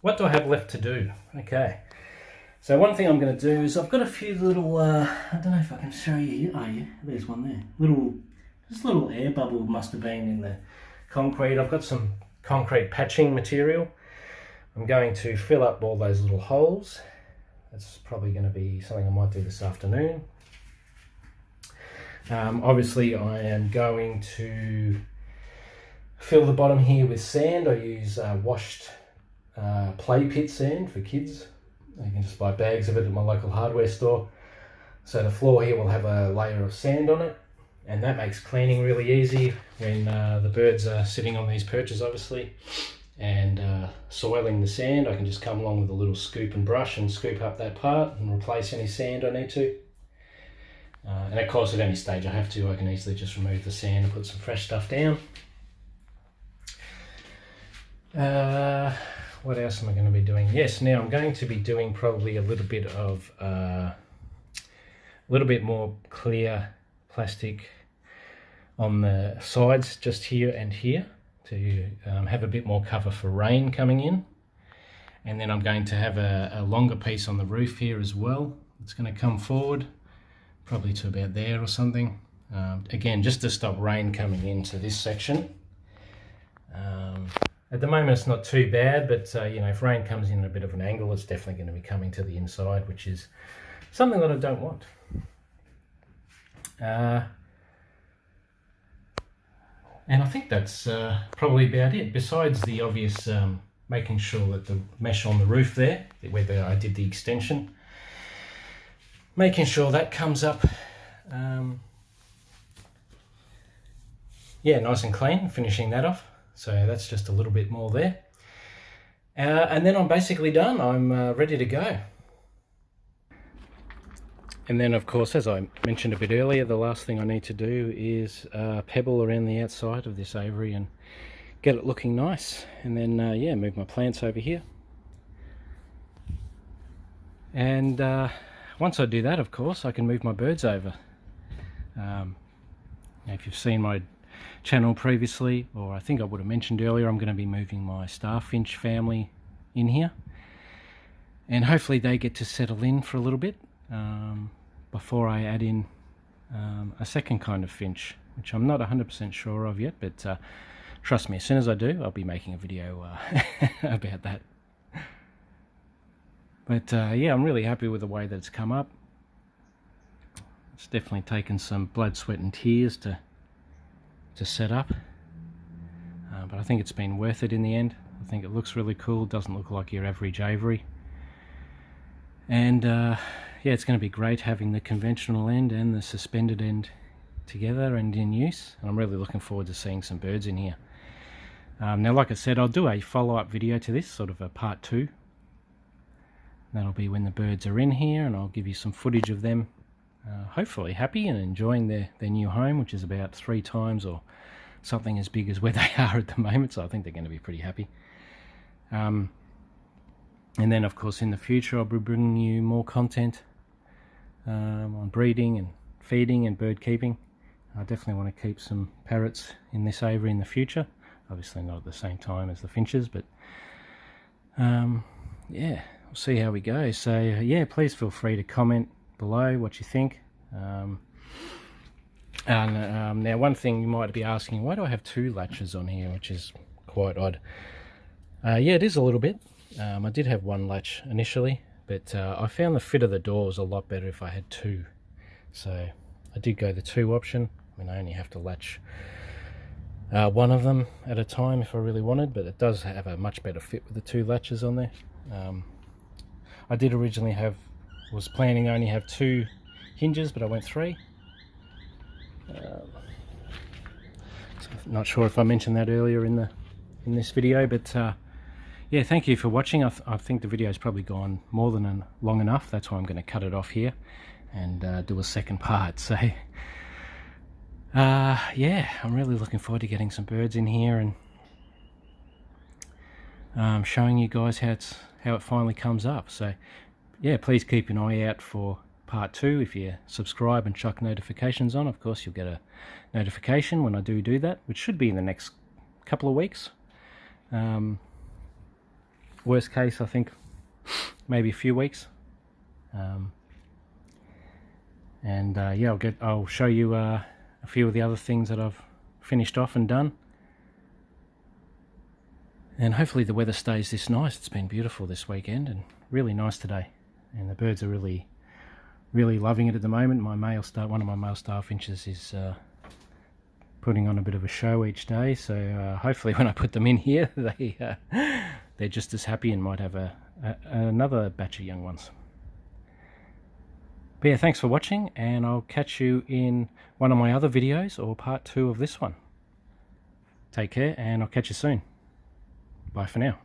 what do I have left to do? Okay, so one thing I'm going to do is I've got a few little, I don't know if I can show you, oh yeah, there's one there. This little air bubble must have been in the concrete. I've got some concrete patching material. I'm going to fill up all those little holes. That's probably going to be something I might do this afternoon. Obviously I am going to fill the bottom here with sand. I use washed play pit sand for kids. You can just buy bags of it at my local hardware store. So the floor here will have a layer of sand on it, and that makes cleaning really easy when the birds are sitting on these perches, obviously, and soiling the sand. I can just come along with a little scoop and brush and scoop up that part and replace any sand I need to. And of course, at any stage I have to, I can easily just remove the sand and put some fresh stuff down. What else am I going to be doing? Yes, now I'm going to be doing probably a little bit of a little bit more clear plastic on the sides, just here and here, to have a bit more cover for rain coming in. And then I'm going to have a longer piece on the roof here as well. It's going to come forward probably to about there or something, again just to stop rain coming into this section. At the moment it's not too bad, but you know, if rain comes in at a bit of an angle, it's definitely going to be coming to the inside, which is something that I don't want. And I think that's probably about it, besides the obvious making sure that the mesh on the roof there, where I did the extension, making sure that comes up yeah, nice and clean, finishing that off. So that's just a little bit more there. And then I'm basically done. I'm ready to go. And then of course, as I mentioned a bit earlier, the last thing I need to do is pebble around the outside of this aviary and get it looking nice. And then yeah, move my plants over here. And once I do that, of course, I can move my birds over. If you've seen my channel previously, or I think I would have mentioned earlier, I'm going to be moving my starfinch family in here, and hopefully they get to settle in for a little bit before I add in a second kind of finch, which I'm not 100% sure of yet, but trust me, as soon as I do, I'll be making a video about that. But yeah, I'm really happy with the way that it's come up. It's definitely taken some blood, sweat and tears to set up, but I think it's been worth it in the end. I think it looks really cool. It doesn't look like your average aviary, and yeah, it's going to be great having the conventional end and the suspended end together and in use, and I'm really looking forward to seeing some birds in here. Now, like I said, I'll do a follow-up video to this, sort of a part 2. That'll be when the birds are in here, and I'll give you some footage of them hopefully happy and enjoying their new home, which is about 3 times or something as big as where they are at the moment, so I think they're going to be pretty happy. And then of course in the future I'll be bringing you more content on breeding and feeding and bird keeping. I definitely want to keep some parrots in this aviary in the future, obviously not at the same time as the finches, but yeah, we'll see how we go. So yeah, please feel free to comment below what you think. Now, one thing you might be asking, why do I have 2 latches on here, which is quite odd. Yeah, it is a little bit. I did have 1 latch initially, but I found the fit of the door was a lot better if I had 2. So I did go the 2 option. I mean, I only have to latch one of them at a time if I really wanted, but it does have a much better fit with the 2 latches on there. I did originally was planning to only have 2 hinges, but I went 3. Not sure if I mentioned that earlier in this video, but yeah, thank you for watching. I think the video's probably gone more than long enough. That's why I'm going to cut it off here and do a second part. So yeah, I'm really looking forward to getting some birds in here and showing you guys how it finally comes up. So yeah, please keep an eye out for part 2. If you subscribe and chuck notifications on, of course you'll get a notification when I do that, which should be in the next couple of weeks. Worst case, I think maybe a few weeks. Yeah, I'll show you a few of the other things that I've finished off and done. And hopefully the weather stays this nice. It's been beautiful this weekend and really nice today. And the birds are really loving it at the moment. One of my male star finches is putting on a bit of a show each day. So hopefully when I put them in here, they're just as happy and might have another batch of young ones. But yeah, thanks for watching, and I'll catch you in one of my other videos or part 2 of this one. Take care, and I'll catch you soon. Bye for now.